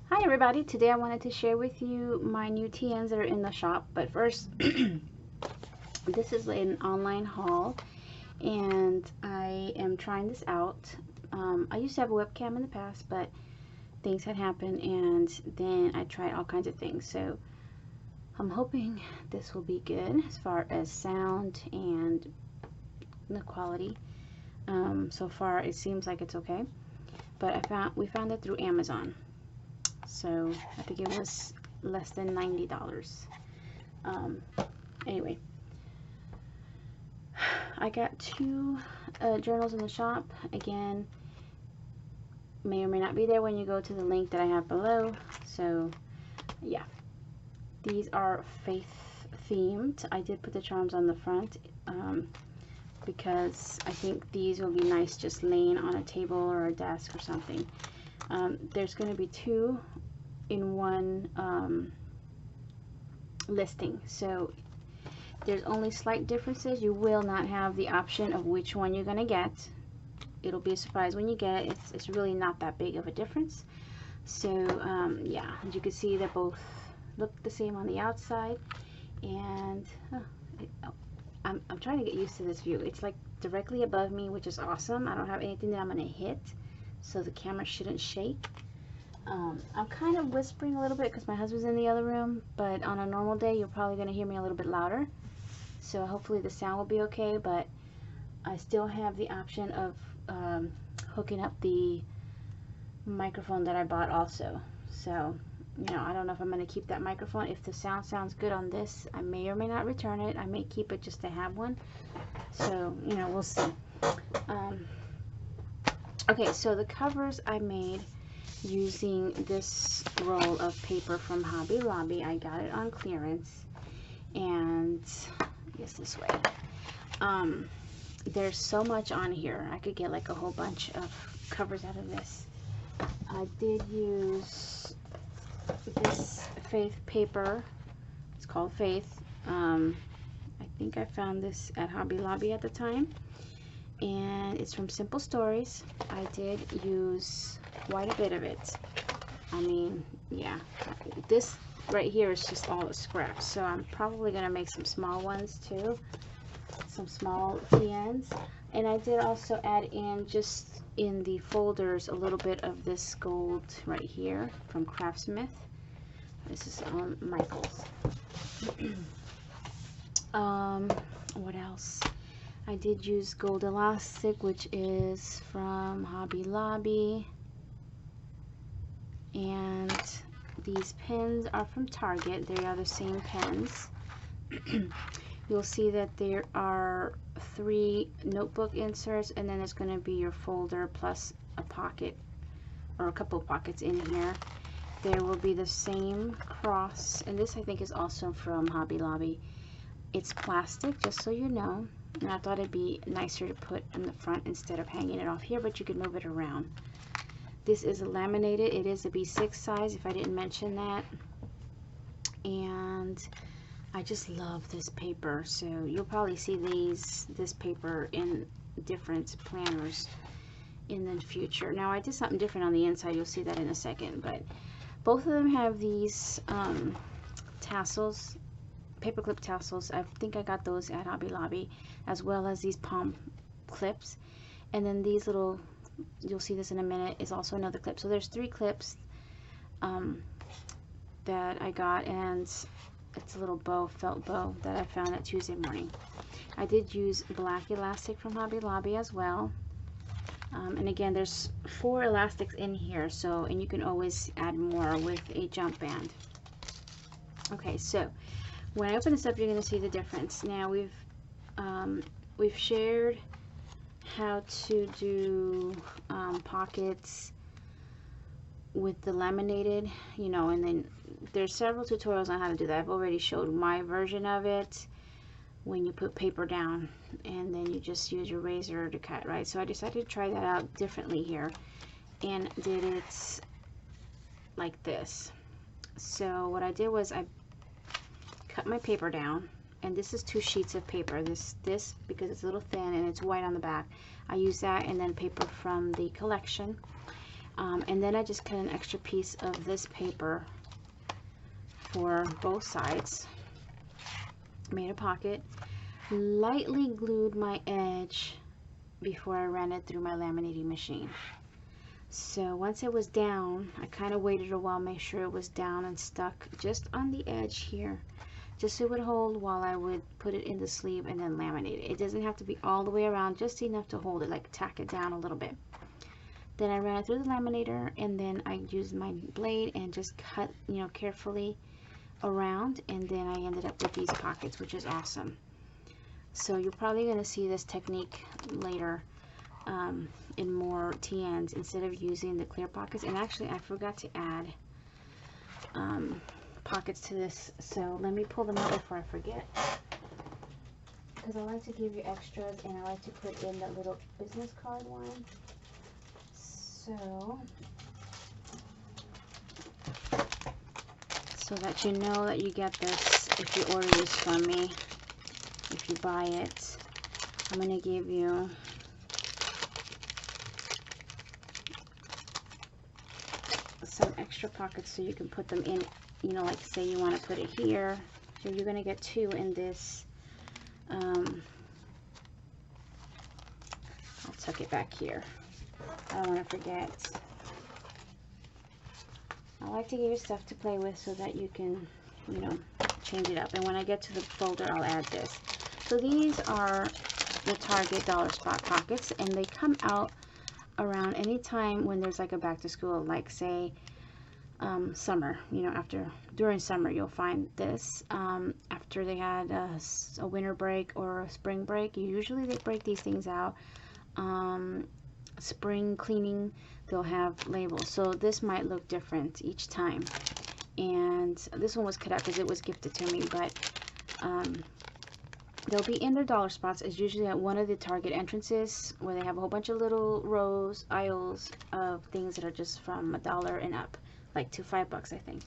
Hi everybody, today I wanted to share with you my new TNs that are in the shop, but first this is an online haul and I am trying this out. I used to have a webcam in the past, but things had happened and then I tried all kinds of things, so I'm hoping this will be good as far as sound and the quality. So far it seems like it's okay, but we found it through Amazon. So I think it was less than $90. Anyway, I got two journals in the shop. Again, may or may not be there when you go to the link that I have below. So yeah, these are faith themed. I did put the charms on the front because I think these will be nice just laying on a table or a desk or something. There's going to be two in one listing, so there's only slight differences. You will not have the option of which one you're going to get. It'll be a surprise when you get it. It's really not that big of a difference. So yeah, as you can see, they both look the same on the outside, and I'm trying to get used to this view. It's like directly above me, which is awesome. I don't have anything that I'm going to hit, so the camera shouldn't shake. I'm kind of whispering a little bit because my husband's in the other room, but on a normal day you're probably going to hear me a little bit louder, so hopefully the sound will be okay. But I still have the option of hooking up the microphone that I bought also. So you know, I don't know if I'm going to keep that microphone. If the sound sounds good on this, I may or may not return it. I may keep it just to have one, so you know, we'll see. Okay, so the covers I made using this roll of paper from Hobby Lobby. I got it on clearance, and yes, this way. There's so much on here. I could get like a whole bunch of covers out of this. I did use this Faith paper. It's called Faith. I think I found this at Hobby Lobby at the time, and it's from Simple Stories. I did use quite a bit of it. I mean, yeah, this right here is just all the scraps, so I'm probably gonna make some small ones too, some small TNs. And I did also add in, just in the folders, a little bit of this gold right here from Craftsmith. This is on Michael's. What else? I did use gold elastic, which is from Hobby Lobby. And these pens are from Target. They are the same pens. You'll see that there are 3 notebook inserts, and then there's going to be your folder plus a pocket or a couple of pockets in here. There will be the same cross, and this I think is also from Hobby Lobby. It's plastic, just so you know, and I thought it'd be nicer to put in the front instead of hanging it off here, but you could move it around. This is a laminated. It is a B6 size, if I didn't mention that. And I just love this paper, so you'll probably see this paper in different planners in the future. Now I did something different on the inside. You'll see that in a second, but both of them have these tassels, paperclip tassels. I think I got those at Hobby Lobby, as well as these palm clips. And then these little, you'll see this in a minute, is also another clip. So there's 3 clips that I got, and it's a little bow, felt bow, that I found at Tuesday morning. I did use black elastic from Hobby Lobby as well. And again, there's 4 elastics in here, so, and you can always add more with a jump band. Okay, so when I open this up, you're going to see the difference. Now we've shared how to do pockets with the laminated, you know, and then there's several tutorials on how to do that. I've already showed my version of it, when you put paper down and then you just use your razor to cut, right? So I decided to try that out differently here and did it like this. So what I did was I cut my paper down, and this is 2 sheets of paper. This because it's a little thin and it's white on the back. I use that, and then paper from the collection. And then I just cut an extra piece of this paper for both sides, made a pocket, lightly glued my edge before I ran it through my laminating machine. So once it was down, I kind of waited a while, make sure it was down and stuck just on the edge here, just so it would hold while I would put it in the sleeve and then laminate it. It doesn't have to be all the way around, just enough to hold it, like tack it down a little bit. Then I ran it through the laminator, and then I used my blade and just cut, you know, carefully around, and then I ended up with these pockets, which is awesome. So you're probably going to see this technique later in more TNs instead of using the clear pockets. And actually I forgot to add pockets to this, so let me pull them out before I forget, because I like to give you extras and I like to put in that little business card one. So that you know that you get this if you order this from me. If you buy it, I'm going to give you some extra pockets so you can put them in, you know, like say you want to put it here. So you're going to get 2 in this. I'll tuck it back here. I don't want to forget. I like to give you stuff to play with so that you can, you know, change it up. And when I get to the folder, I'll add this. So these are the Target Dollar Spot pockets, and they come out around any time when there's like a back to school, like say summer, you know, during summer you'll find this. After they had a winter break or a spring break, usually they break these things out. Spring cleaning, they'll have labels, so this might look different each time. And this one was cut out because it was gifted to me, but they'll be in their dollar spots. It's usually at one of the Target entrances where they have a whole bunch of little aisles of things that are just from $1 and up, like to $5, I think.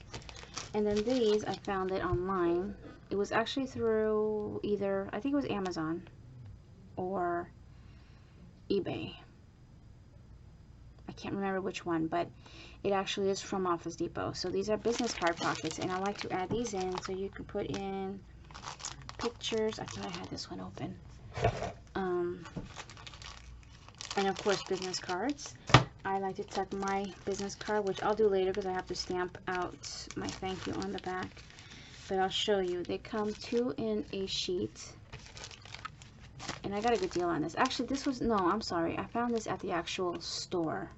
And then these, I found it online. It was actually through either, I think it was Amazon or eBay. I can't remember which one, but it actually is from Office Depot. So these are business card pockets, and I like to add these in so you can put in pictures. I thought I had this one open. And of course business cards. I like to tuck my business card, which I'll do later because I have to stamp out my thank you on the back, but I'll show you. They come 2 in a sheet, and I got a good deal on this. Actually, this was, no, I'm sorry, I found this at the actual store,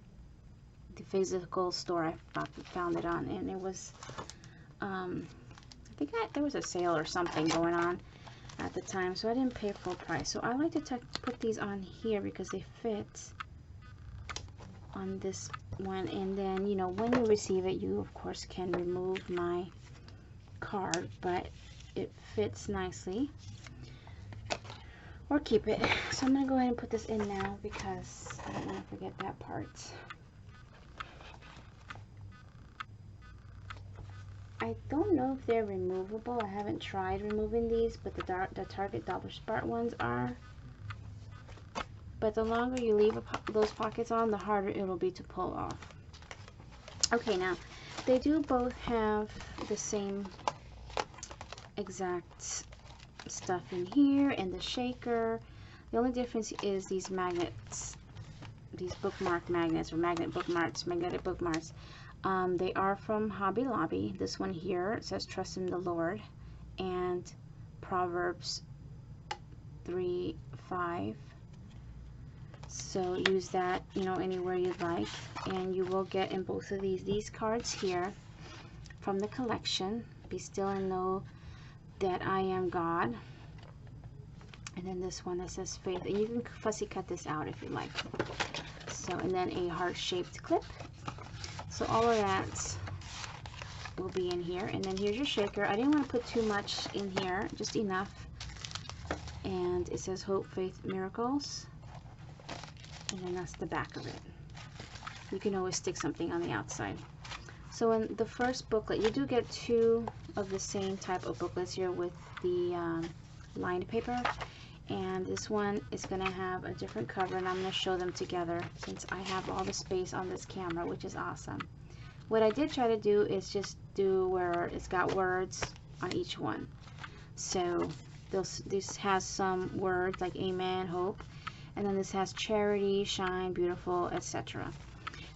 the physical store. I found it on, and it was I think there was a sale or something going on at the time, so I didn't pay full price. So I like to put these on here because they fit on this one. And then, you know, when you receive it, you of course can remove my card, but it fits nicely, or keep it. So I'm going to go ahead and put this in now because I don't want to forget that part. I don't know if they're removable. I haven't tried removing these, but the Target Dollar Spot ones are. But the longer you leave those pockets on, the harder it'll be to pull off. Okay, now they do both have the same exact stuff in here and the shaker. The only difference is these magnets, these bookmark magnets, or magnetic bookmarks. They are from Hobby Lobby. This one here, it says trust in the Lord, and Proverbs 3:5. So use that, you know, anywhere you'd like. And you will get in both of these cards here from the collection. Be still and know that I am God. And then this one that says faith. And you can fussy cut this out if you like. So, and then a heart-shaped clip. So all of that will be in here. And then here's your shaker. I didn't want to put too much in here, just enough. And it says hope, faith, miracles. And then that's the back of it. You can always stick something on the outside. So in the first booklet, you do get 2 of the same type of booklets here with the lined paper. and this one is going to have a different cover, and I'm going to show them together since I have all the space on this camera, which is awesome. What I did try to do is just do where it's got words on each one. So this has some words like amen, hope, and then this has charity, shine, beautiful, etc.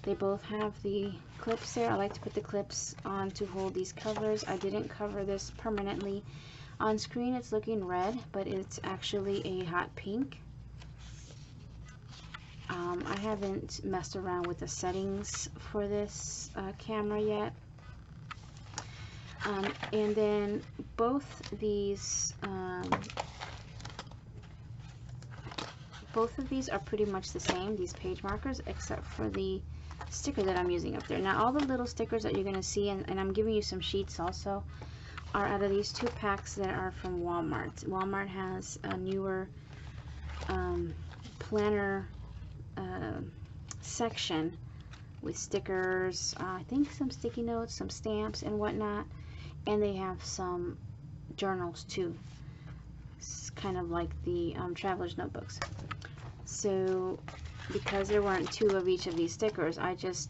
They both have the clips there. I like to put the clips on to hold these covers. I didn't cover this permanently. On screen it's looking red, but it's actually a hot pink. I haven't messed around with the settings for this camera yet. And then both of these are pretty much the same, these page markers, except for the sticker that I'm using up there. Now all the little stickers that you're going to see, and I'm giving you some sheets also, are out of these 2 packs that are from Walmart. Walmart has a newer planner section with stickers, I think some sticky notes, some stamps and whatnot, and they have some journals too. It's kind of like the traveler's notebooks. So because there weren't 2 of each of these stickers, I just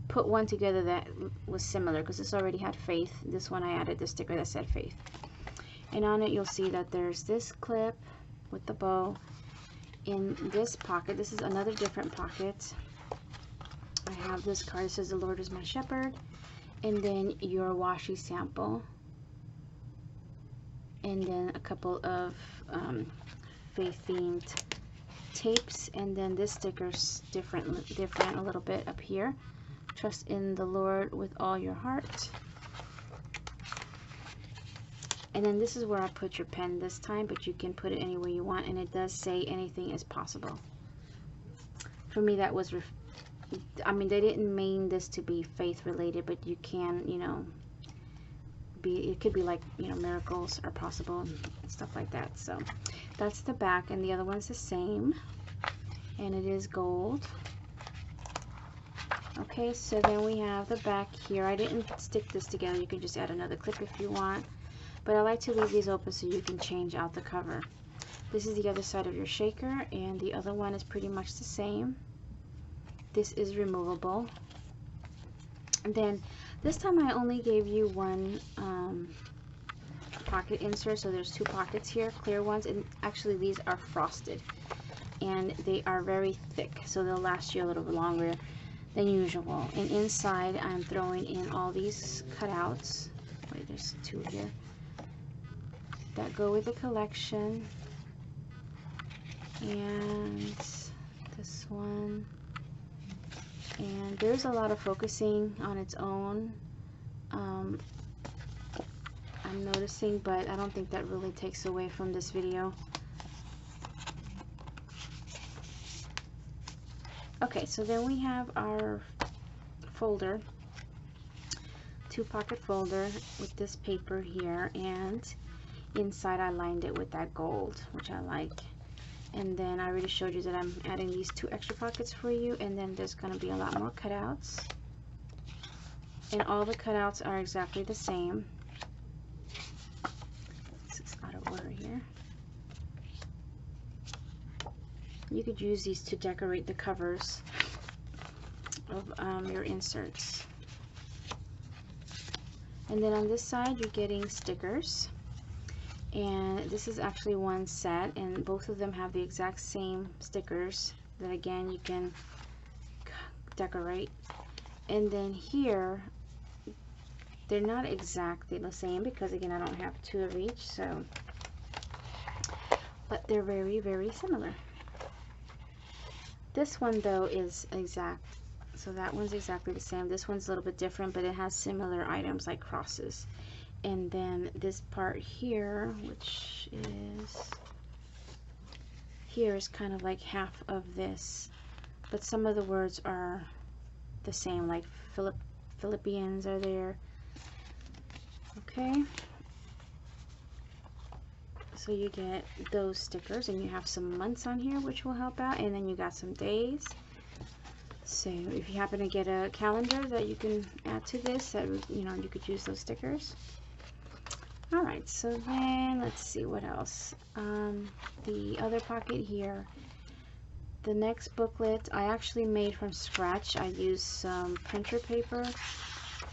put one together that was similar because this already had faith. This one I added the sticker that said faith, and on it you'll see that there's this clip with the bow. In this pocket, this is another different pocket, I have this card that says the Lord is my shepherd, and then your washi sample, and then a couple of faith themed tapes, and then this sticker's different a little bit up here. Trust in the Lord with all your heart. And then this is where I put your pen this time, but you can put it anywhere you want, and it does say anything is possible. For me, that was, I mean, they didn't mean this to be faith related, but you can, you know, it could be like, you know, miracles are possible and stuff like that. So that's the back, and the other one's the same, and it is gold. Okay, so then we have the back here. I didn't stick this together. You can just add another clip if you want, but I like to leave these open so you can change out the cover. This is the other side of your shaker, and the other one is pretty much the same. This is removable. And then this time I only gave you one pocket insert, so there's 2 pockets here, clear ones, and actually these are frosted, and they are very thick, so they'll last you a little bit longer than usual. And inside I'm throwing in all these cutouts. Wait, there's 2 here that go with the collection, and this one, and there's a lot of focusing on its own, I'm noticing, but I don't think that really takes away from this video. Okay, so then we have our folder, 2 pocket folder with this paper here, and inside I lined it with that gold, which I like. And then I already showed you that I'm adding these 2 extra pockets for you, and then there's going to be a lot more cutouts, and all the cutouts are exactly the same. This is out of order here. You could use these to decorate the covers of your inserts. And then on this side you're getting stickers, and this is actually one set, and both of them have the exact same stickers that again you can decorate. And then here they're not exactly the same because again I don't have 2 of each, so, but they're very, very similar. This one though is exact, so that one's exactly the same. This one's a little bit different, but it has similar items like crosses. And then this part here, which is here, is kind of like half of this, but some of the words are the same, like Philippians are there. Okay, so you get those stickers, and you have some months on here which will help out, and then you got some days. So if you happen to get a calendar that you can add to this, that, you know, you could use those stickers. Alright, so then let's see what else. The other pocket here, the next booklet I actually made from scratch. I used some printer paper.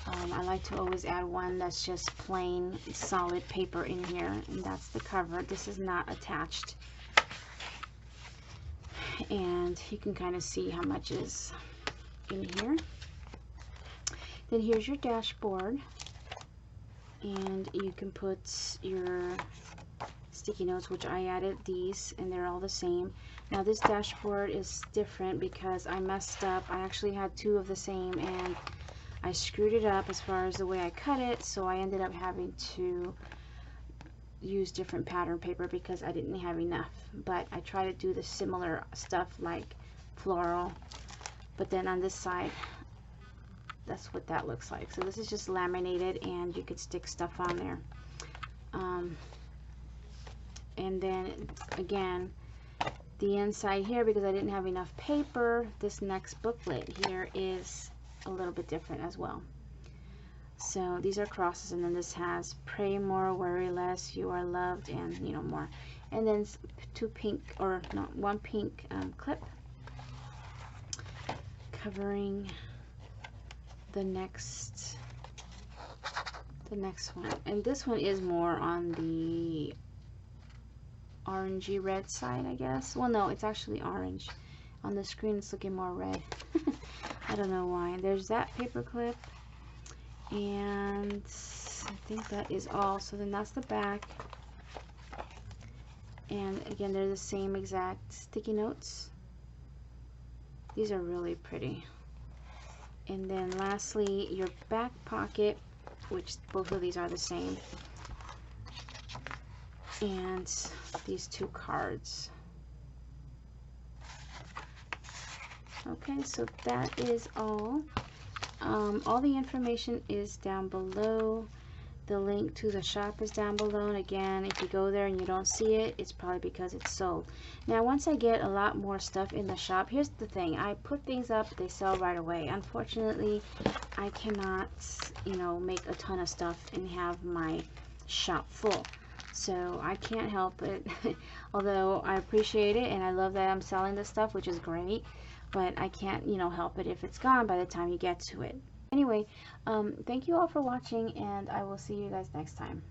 I like to always add one that's just plain solid paper in here, and that's the cover. This is not attached, and you can kind of see how much is in here. Then here's your dashboard, and you can put your sticky notes, which I added these, and they're all the same. Now this dashboard is different because I messed up. I actually had two of the same, and I screwed it up as far as the way I cut it, so I ended up having to use different pattern paper because I didn't have enough. But I try to do the similar stuff like floral, but then on this side, that's what that looks like. So this is just laminated, and you could stick stuff on there. And then again, the inside here, because I didn't have enough paper, this next booklet here is a little bit different as well. So these are crosses, and then this has pray more, worry less, you are loved, and you know, more. And then one pink clip covering the next one. And this one is more on the orangey red side, I guess. Well, no, it's actually orange. On the screen it's looking more red. I don't know why. And there's that paper clip, and I think that is all. So then that's the back, and again they're the same exact sticky notes. These are really pretty. And then lastly, your back pocket, which both of these are the same, and these two cards. Okay, so that is all. All the information is down below. The link to the shop is down below, and again, if you go there and you don't see it, it's probably because it's sold. Now once I get a lot more stuff in the shop, here's the thing, I put things up, they sell right away. Unfortunately, I cannot, you know, make a ton of stuff and have my shop full, so I can't help it. Although I appreciate it and I love that I'm selling this stuff, which is great, but I can't, you know, help it if it's gone by the time you get to it. Anyway, thank you all for watching, and I will see you guys next time.